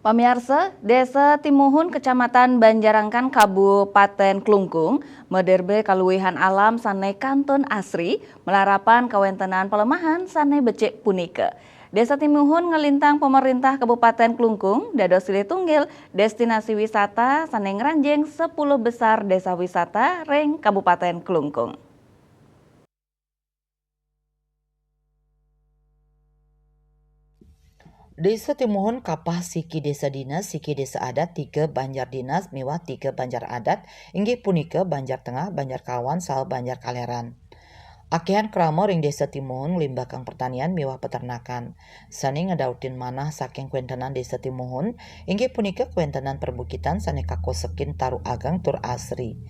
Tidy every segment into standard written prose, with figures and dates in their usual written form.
Pamirsa, Desa Timuhun, Kecamatan Banjarangkan, Kabupaten Klungkung, mederbe kaluwihan alam sane Kanton Asri, melarapan kawentenan pelemahan sane becek punika. Desa Timuhun ngelintang pemerintah Kabupaten Klungkung, dados silih tunggil destinasi wisata sane ngranjing 10 besar desa wisata ring Kabupaten Klungkung. Desa Timuhun kapah siki desa dinas, siki desa adat, 3 Banjar dinas, miwah 3 Banjar adat, inggih punika Banjar Tengah, Banjar Kawan, saha Banjar Kaleran. Akehan krama ring desa Timuhun limbakang pertanian miwah peternakan. Sani ngedautin manah saking kuentenan desa Timuhun, inggih punika kuentenan perbukitan sane kakosekin Taru Agang tur Asri.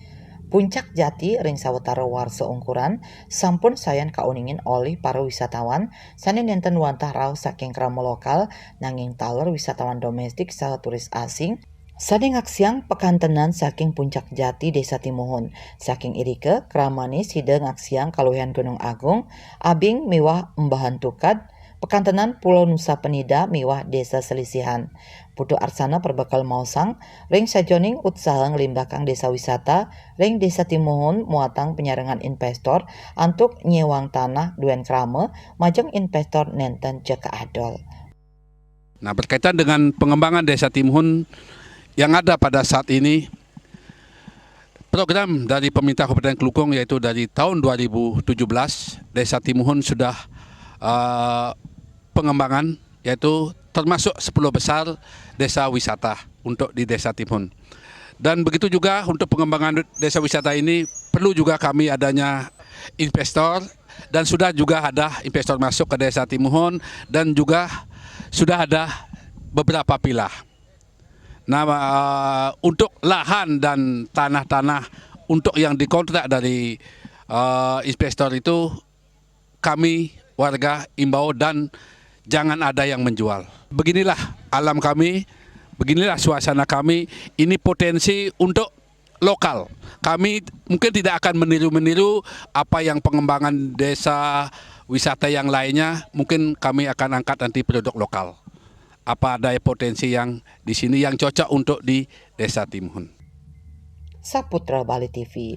Puncak Jati ring sawetara warsa ungkuran sampun sayan kauningin oleh para wisatawan sane nenten wantah raos saking krama lokal nanging taler wisatawan domestik saha turis asing sane ngaksiang pekantenan saking Puncak Jati Desa Timuhun. Saking irike kramane sida ngaksiang kaluwihan Gunung Agung, Abing miwah Embahan Tukad, pekantenan Pulau Nusa Penida miwah Desa Selisihan. Putu Arsana perbekal mausang ring sajoning utsaha ngelimbakang desa wisata ring Desa Timuhun muatang penyarengan investor antuk nyewang tanah duen krama majeng investor nenten ceka adol. Nah, berkaitan dengan pengembangan Desa Timuhun yang ada pada saat ini, program dari pemerintah Kabupaten Klungkung yaitu dari tahun 2017 Desa Timuhun sudah pengembangan yaitu termasuk 10 besar desa wisata untuk di Desa Timuhun. Dan begitu juga untuk pengembangan desa wisata ini perlu juga kami adanya investor dan sudah juga ada investor masuk ke Desa Timuhun dan juga sudah ada beberapa pilah. Nah, untuk lahan dan tanah-tanah untuk yang dikontrak dari investor itu kami warga imbau dan jangan ada yang menjual. Beginilah alam kami, beginilah suasana kami, ini potensi untuk lokal. Kami mungkin tidak akan meniru-meniru apa yang pengembangan desa wisata yang lainnya, mungkin kami akan angkat nanti produk lokal. Apa ada potensi yang di sini yang cocok untuk di Desa Timuhun. Saputra Bali TV.